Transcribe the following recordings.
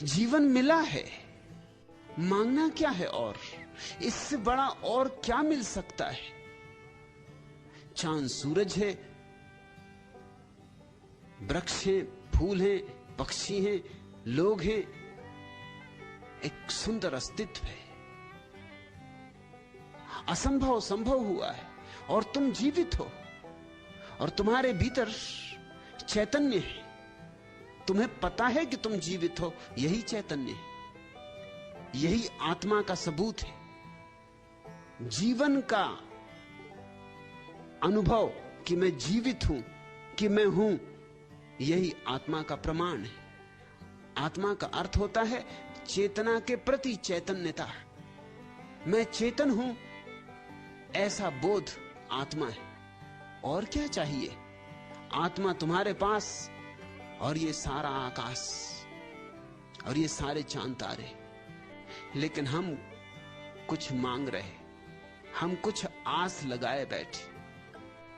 जीवन मिला है, मांगना क्या है? और इससे बड़ा और क्या मिल सकता है? चांद सूरज है, वृक्ष हैं, फूल हैं, पक्षी हैं, लोग हैं, एक सुंदर अस्तित्व है। असंभव संभव हुआ है और तुम जीवित हो, और तुम्हारे भीतर चैतन्य है। तुम्हें पता है कि तुम जीवित हो, यही चैतन्य है, यही आत्मा का सबूत है। जीवन का अनुभव कि मैं जीवित हूं, कि मैं हूं, यही आत्मा का प्रमाण है। आत्मा का अर्थ होता है चेतना के प्रति चैतन्यता। मैं चेतन हूं, ऐसा बोध आत्मा है। और क्या चाहिए? आत्मा तुम्हारे पास, और ये सारा आकाश, और ये सारे चांद तारे। लेकिन हम कुछ मांग रहे, हम कुछ आस लगाए बैठे।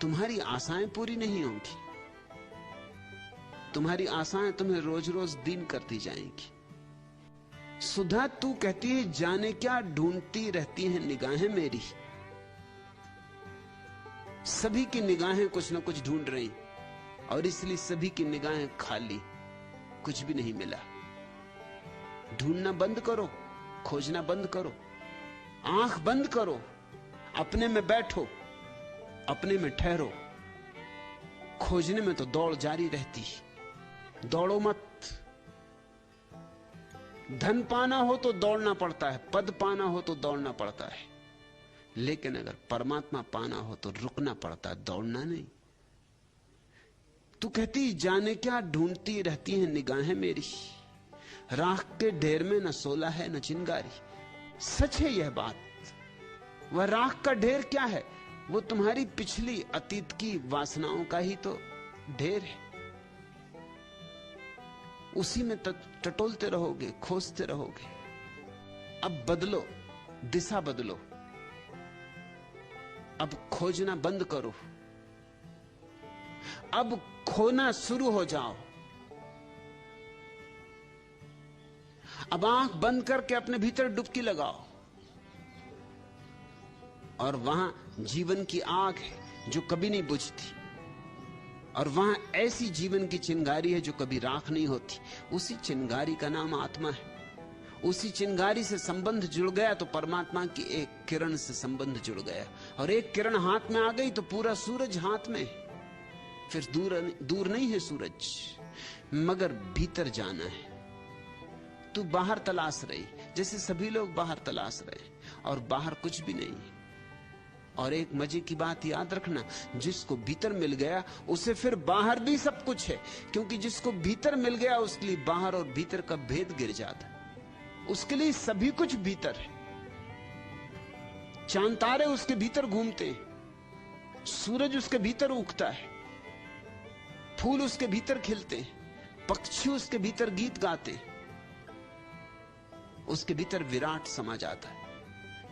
तुम्हारी आशाएं पूरी नहीं होंगी। तुम्हारी आशाएं तुम्हें रोज रोज दीन करती जाएंगी। सुधा तू कहती है जाने क्या ढूंढती रहती हैं निगाहें मेरी। सभी की निगाहें कुछ ना कुछ ढूंढ रही, और इसलिए सभी की निगाहें खाली, कुछ भी नहीं मिला। ढूंढना बंद करो, खोजना बंद करो, आंख बंद करो, अपने में बैठो, अपने में ठहरो। खोजने में तो दौड़ जारी रहती है, दौड़ो मत। धन पाना हो तो दौड़ना पड़ता है, पद पाना हो तो दौड़ना पड़ता है, लेकिन अगर परमात्मा पाना हो तो रुकना पड़ता है, दौड़ना नहीं। तू कहती जाने क्या ढूंढती रहती हैं निगाहें मेरी, राख के ढेर में न सोला है न चिंगारी। सच है यह बात। वह राख का ढेर क्या है? वो तुम्हारी पिछली अतीत की वासनाओं का ही तो ढेर है। उसी में टटोलते रहोगे, खोजते रहोगे। अब बदलो, दिशा बदलो, अब खोजना बंद करो, अब खोना शुरू हो जाओ। अब आंख बंद करके अपने भीतर डुबकी लगाओ, और वहां जीवन की आग है जो कभी नहीं बुझती, और वहां ऐसी जीवन की चिंगारी है जो कभी राख नहीं होती। उसी चिंगारी का नाम आत्मा है। उसी चिंगारी से संबंध जुड़ गया तो परमात्मा की एक किरण से संबंध जुड़ गया, और एक किरण हाथ में आ गई तो पूरा सूरज हाथ में। फिर दूर नहीं है सूरज, मगर भीतर जाना है। तू बाहर तलाश रही, जैसे सभी लोग बाहर तलाश रहे, और बाहर कुछ भी नहीं। और एक मजे की बात याद रखना, जिसको भीतर मिल गया उसे फिर बाहर भी सब कुछ है, क्योंकि जिसको भीतर मिल गया उसके लिए बाहर और भीतर का भेद गिर जाता है। उसके लिए सभी कुछ भीतर है। चांद तारे उसके भीतर घूमते हैं, सूरज उसके भीतर उगता है, फूल उसके भीतर खिलते हैं, पक्षी उसके भीतर गीत गाते हैं। उसके भीतर विराट समा जाता है।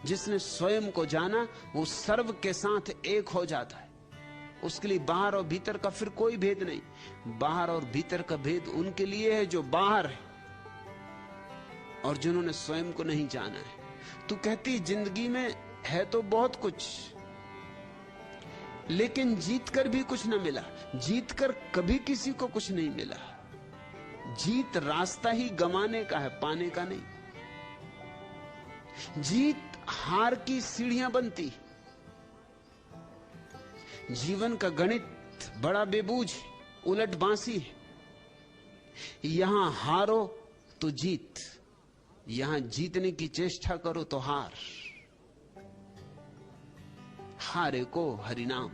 जिसने स्वयं को जाना वो सर्व के साथ एक हो जाता है। उसके लिए बाहर और भीतर का फिर कोई भेद नहीं। बाहर और भीतर का भेद उनके लिए है जो बाहर है और जिन्होंने स्वयं को नहीं जाना है। तू कहती जिंदगी में है तो बहुत कुछ, लेकिन जीतकर भी कुछ न मिला। जीतकर कभी किसी को कुछ नहीं मिला। जीत रास्ता ही गंवाने का है, पाने का नहीं। जीत हार की सीढ़ियां बनती। जीवन का गणित बड़ा बेबूझ, उलट बांसी है। यहां हारो तो जीत, यहां जीतने की चेष्टा करो तो हार। हारे को हरिनाम।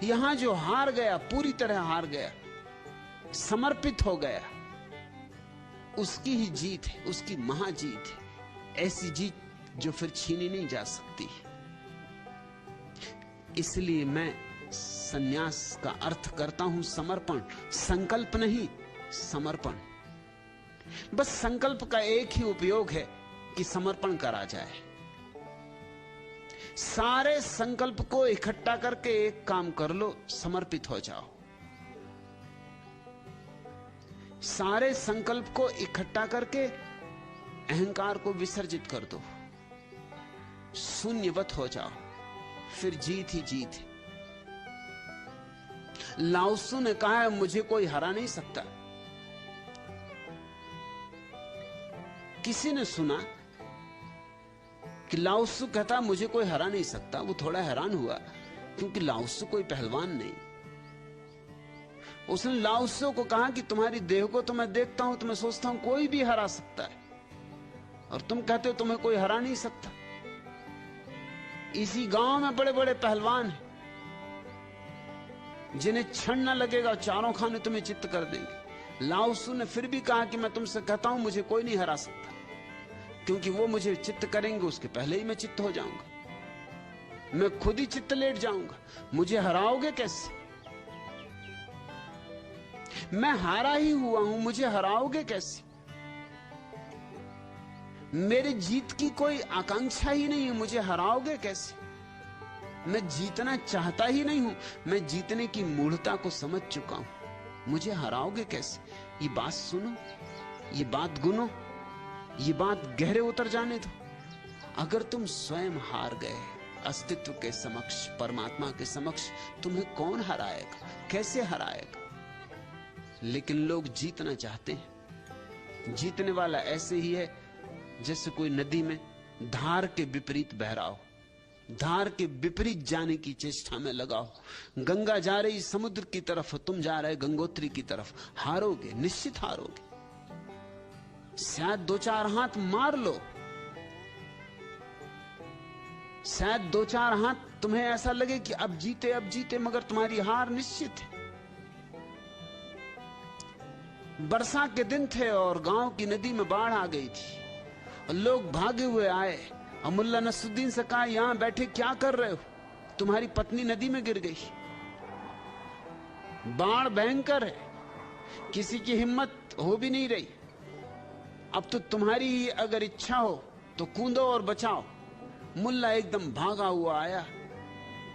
यहां जो हार गया, पूरी तरह हार गया, समर्पित हो गया, उसकी ही जीत है, उसकी महाजीत है। ऐसी जीत जो फिर छीनी नहीं जा सकती। इसलिए मैं संन्यास का अर्थ करता हूं समर्पण। संकल्प नहीं, समर्पण। बस संकल्प का एक ही उपयोग है कि समर्पण करा जाए। सारे संकल्प को इकट्ठा करके एक काम कर लो, समर्पित हो जाओ। सारे संकल्प को इकट्ठा करके अहंकार को विसर्जित कर दो, शून्यवत हो जाओ, फिर जीत ही जीत है। लाओत्सु ने कहा है मुझे कोई हरा नहीं सकता। किसी ने सुना कि लाओत्सु कहता मुझे कोई हरा नहीं सकता, वो थोड़ा हैरान हुआ, क्योंकि लाओत्सु कोई पहलवान नहीं। उसने लाओत्सु को कहा कि तुम्हारी देह को तो मैं देखता हूं, तो मैं सोचता हूं कोई भी हरा सकता है, और तुम कहते हो तुम्हें कोई हरा नहीं सकता। इसी गांव में बड़े बड़े पहलवान हैं जिन्हें क्षण न लगेगा चारों खाने तुम्हें चित्त कर देंगे। लाओत्सु ने फिर भी कहा कि मैं तुमसे कहता हूं मुझे कोई नहीं हरा सकता, क्योंकि वो मुझे चित्त करेंगे उसके पहले ही मैं चित्त हो जाऊंगा, मैं खुद ही चित्त लेट जाऊंगा। मुझे हराओगे कैसे? मैं हारा ही हुआ हूं, मुझे हराओगे कैसे? मेरे जीत की कोई आकांक्षा ही नहीं है, मुझे हराओगे कैसे? मैं जीतना चाहता ही नहीं हूं, मैं जीतने की मूढ़ता को समझ चुका हूं, मुझे हराओगे कैसे? ये बात सुनो, ये बात गुनो, ये बात गहरे उतर जाने दो। अगर तुम स्वयं हार गए अस्तित्व के समक्ष, परमात्मा के समक्ष, तुम्हें कौन हराएगा, कैसे हराएगा? लेकिन लोग जीतना चाहते हैं। जीतने वाला ऐसे ही है जैसे कोई नदी में धार के विपरीत बह रहा हो, धार के विपरीत जाने की चेष्टा में लगा हो। गंगा जा रही समुद्र की तरफ, तुम जा रहे गंगोत्री की तरफ, हारोगे, निश्चित हारोगे। शायद दो चार हाथ मार लो, शायद दो चार हाथ तुम्हें ऐसा लगे कि अब जीते, मगर तुम्हारी हार निश्चित है। बरसा के दिन थे और गांव की नदी में बाढ़ आ गई थी, और लोग भागे हुए आए और मुल्ला नसरुद्दीन से कहा यहां बैठे क्या कर रहे हो, तुम्हारी पत्नी नदी में गिर गई, बाढ़ भयंकर है, किसी की हिम्मत हो भी नहीं रही, अब तो तुम्हारी अगर इच्छा हो तो कूदो और बचाओ। मुल्ला एकदम भागा हुआ आया,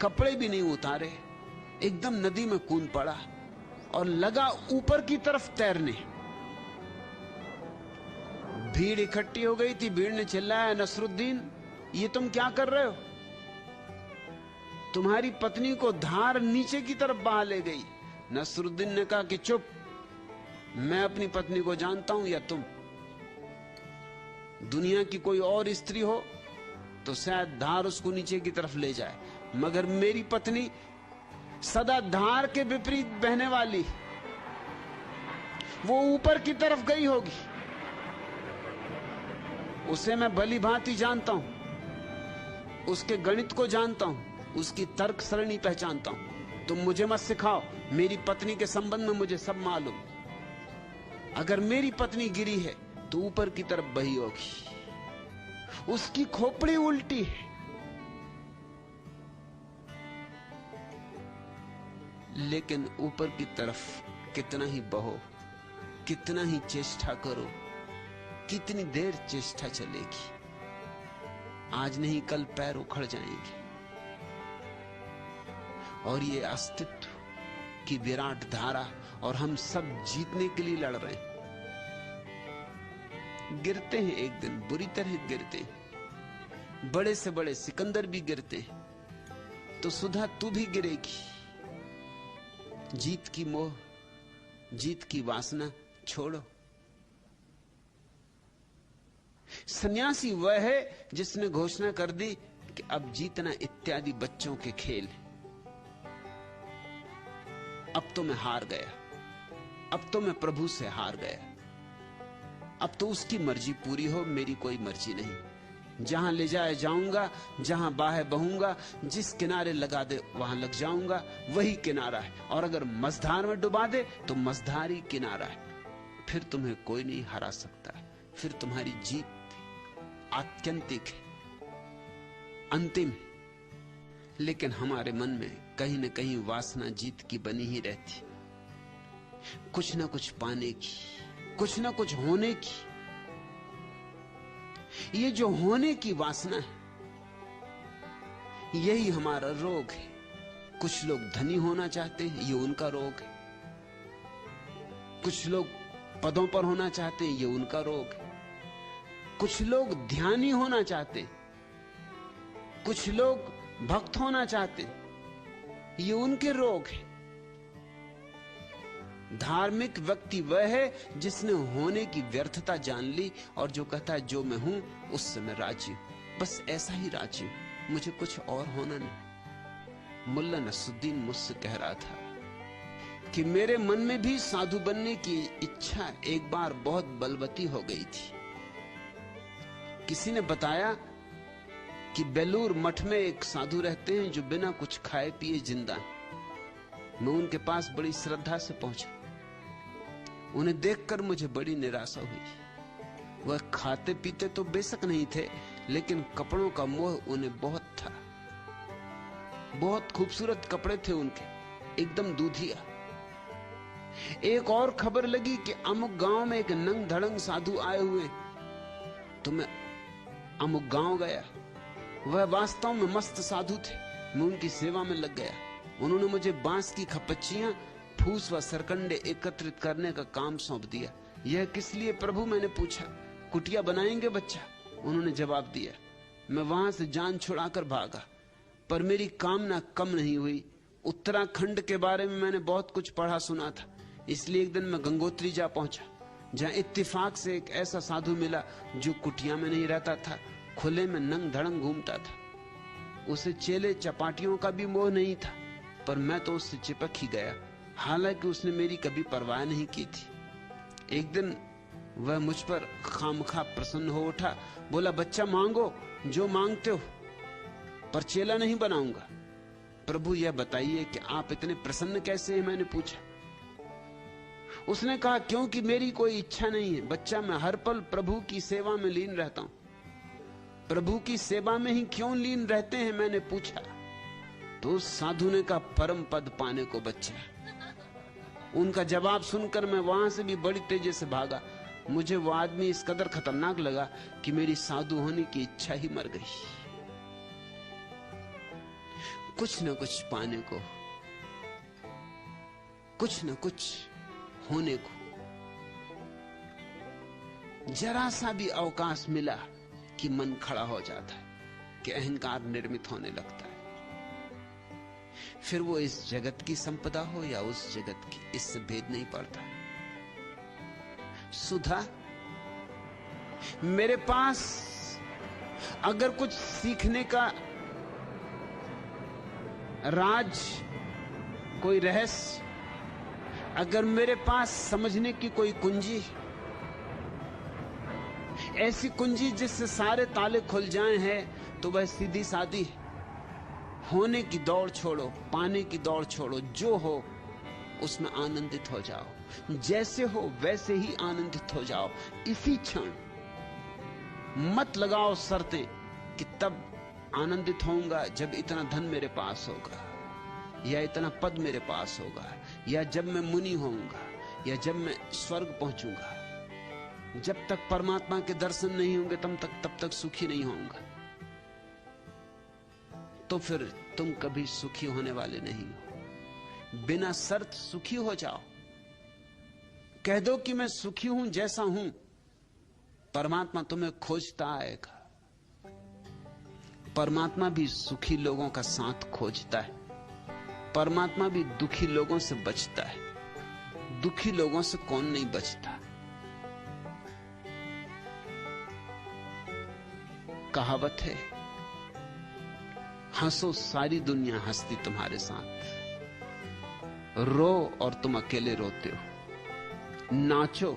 कपड़े भी नहीं उतारे, एकदम नदी में कूद पड़ा और लगा ऊपर की तरफ तैरने। भीड़ इकट्ठी हो गई थी, भीड़ ने चिल्लाया नसरुद्दीन ये तुम क्या कर रहे हो, तुम्हारी पत्नी को धार नीचे की तरफ बहा ले गई। नसरुद्दीन ने कहा कि चुप, मैं अपनी पत्नी को जानता हूं या तुम। दुनिया की कोई और स्त्री हो तो शायद धार उसको नीचे की तरफ ले जाए, मगर मेरी पत्नी सदा धार के विपरीत बहने वाली, वो ऊपर की तरफ गई होगी, उसे मैं भली भांति जानता हूं, उसके गणित को जानता हूं, उसकी तर्क सरणी पहचानता हूं। तुम मुझे मत सिखाओ, मेरी पत्नी के संबंध में मुझे सब मालूम। अगर मेरी पत्नी गिरी है तो ऊपर की तरफ बही होगी, उसकी खोपड़ी उल्टी है। लेकिन ऊपर की तरफ कितना ही बहो, कितना ही चेष्टा करो, कितनी देर चेष्टा चलेगी, आज नहीं कल पैर उखड़ जाएंगे। और ये अस्तित्व की विराट धारा, और हम सब जीतने के लिए लड़ रहे हैं। गिरते हैं एक दिन, बुरी तरह गिरते हैं, बड़े से बड़े सिकंदर भी गिरते हैं, तो सुधा तू भी गिरेगी। जीत की मोह, जीत की वासना छोड़ो। सन्यासी वह है जिसने घोषणा कर दी कि अब जीतना इत्यादि बच्चों के खेल है, अब तो मैं हार गया, अब तो मैं प्रभु से हार गया, अब तो उसकी मर्जी पूरी हो, मेरी कोई मर्जी नहीं। जहां ले जाए जाऊंगा, जहां बाहे बहूंगा, जिस किनारे लगा दे वहां लग जाऊंगा, वही किनारा है। और अगर मझधार में डुबा दे तो मझधार ही किनारा है, फिर तुम्हें कोई नहीं हरा सकता, फिर तुम्हारी जीत आत्यंतिक है, अंतिम है। लेकिन हमारे मन में कहीं न कहीं वासना जीत की बनी ही रहती, कुछ ना कुछ पाने की, कुछ ना कुछ होने की। ये जो होने की वासना है, यही हमारा रोग है। कुछ लोग धनी होना चाहते हैं, ये उनका रोग है। कुछ लोग पदों पर होना चाहते हैं, ये उनका रोग है। कुछ लोग ध्यानी होना चाहते, कुछ लोग भक्त होना चाहते, ये उनके रोग है। धार्मिक व्यक्ति वह है जिसने होने की व्यर्थता जान ली और जो कहता है जो मैं हूं उससे मैं राजी हूं, बस ऐसा ही राजी हूं, मुझे कुछ और होना नहीं। मुल्ला नसरुद्दीन मुझसे कह रहा था कि मेरे मन में भी साधु बनने की इच्छा एक बार बहुत बलवती हो गई थी। किसी ने बताया कि बेलूर मठ में एक साधु रहते हैं जो बिना कुछ खाए पिए जिंदा हैं। मैं उनके पास बड़ी श्रद्धा से पहुंचा। उन्हें देखकर मुझे बड़ी निराशा हुई। वह खाते पीते तो बेशक नहीं थे, लेकिन कपड़ों का मोह उन्हें बहुत था। बहुत खूबसूरत कपड़े थे उनके, एकदम दूधिया। एक और खबर लगी कि अमुक गांव में एक नंग धड़ंग साधु आए हुए, तो मैं अमुक गांव गया। वह वास्तव में मस्त साधु थे। मैं उनकी सेवा में लग गया। उन्होंने मुझे बांस की खपच्चियां, फूस व सरकंडे एकत्रित करने का काम सौंप दिया। यह किस लिए प्रभु, मैंने पूछा। कुटिया बनाएंगे बच्चा, उन्होंने जवाब दिया। मैं वहां से जान छुड़ाकर भागा, पर मेरी कामना कम नहीं हुई। उत्तराखंड के बारे में मैंने बहुत कुछ पढ़ा सुना था, इसलिए एक दिन मैं गंगोत्री जा पहुंचा, जहां इत्तेफाक से एक ऐसा साधु मिला जो कुटिया में नहीं रहता था, खुले में नंग धड़ंग घूमता था। उसे चेले चपाटियों का भी मोह नहीं था, पर मैं तो उससे चिपक ही गया, हालांकि उसने मेरी कभी परवाह नहीं की थी। एक दिन वह मुझ पर खामखा प्रसन्न हो उठा, बोला बच्चा मांगो जो मांगते हो, पर चेला नहीं बनाऊंगा। प्रभु यह बताइए कि आप इतने प्रसन्न कैसे हैं, मैंने पूछा। उसने कहा क्योंकि मेरी कोई इच्छा नहीं है बच्चा, मैं हर पल प्रभु की सेवा में लीन रहता हूं। प्रभु की सेवा में ही क्यों लीन रहते हैं, मैंने पूछा। तो उस साधु ने कहा परम पद पाने को बच्चा। उनका जवाब सुनकर मैं वहां से भी बड़ी तेजी से भागा। मुझे वो आदमी इस कदर खतरनाक लगा कि मेरी साधु होने की इच्छा ही मर गई। कुछ न कुछ पाने को, कुछ न कुछ होने को, जरा सा भी अवकाश मिला कि मन खड़ा हो जाता है, कि अहंकार निर्मित होने लगता है। फिर वो इस जगत की संपदा हो या उस जगत की, इससे भेद नहीं पड़ता। सुधा, मेरे पास अगर कुछ सीखने का राज, कोई रहस्य, अगर मेरे पास समझने की कोई कुंजी, ऐसी कुंजी जिससे सारे ताले खुल जाएं है, तो वह सीधी सादी है। होने की दौड़ छोड़ो, पाने की दौड़ छोड़ो, जो हो उसमें आनंदित हो जाओ। जैसे हो वैसे ही आनंदित हो जाओ इसी क्षण। मत लगाओ शर्तें कि तब आनंदित होऊंगा जब इतना धन मेरे पास होगा, या इतना पद मेरे पास होगा, या जब मैं मुनि होऊंगा, या जब मैं स्वर्ग पहुंचूंगा। जब तक परमात्मा के दर्शन नहीं होंगे तब तक सुखी नहीं होऊंगा। तो फिर तुम कभी सुखी होने वाले नहीं हो। बिना शर्त सुखी हो जाओ। कह दो कि मैं सुखी हूं जैसा हूं, परमात्मा तुम्हें खोजता आएगा। परमात्मा भी सुखी लोगों का साथ खोजता है। परमात्मा भी दुखी लोगों से बचता है। दुखी लोगों से कौन नहीं बचता। कहावत है, हंसो सारी दुनिया हंसती तुम्हारे साथ, रो और तुम अकेले रोते हो, नाचो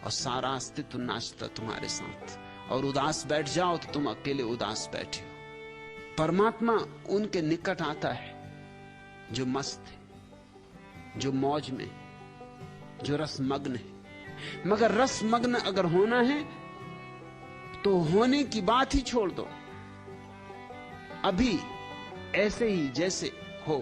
और सारा अस्तित्व नाचता तुम्हारे साथ, और उदास बैठ जाओ तो तुम अकेले उदास बैठे हो। परमात्मा उनके निकट आता है जो मस्त है, जो मौज में, जो रसमग्न है। मगर रसमग्न अगर होना है तो होने की बात ही छोड़ दो। अभी ऐसे ही जैसे हो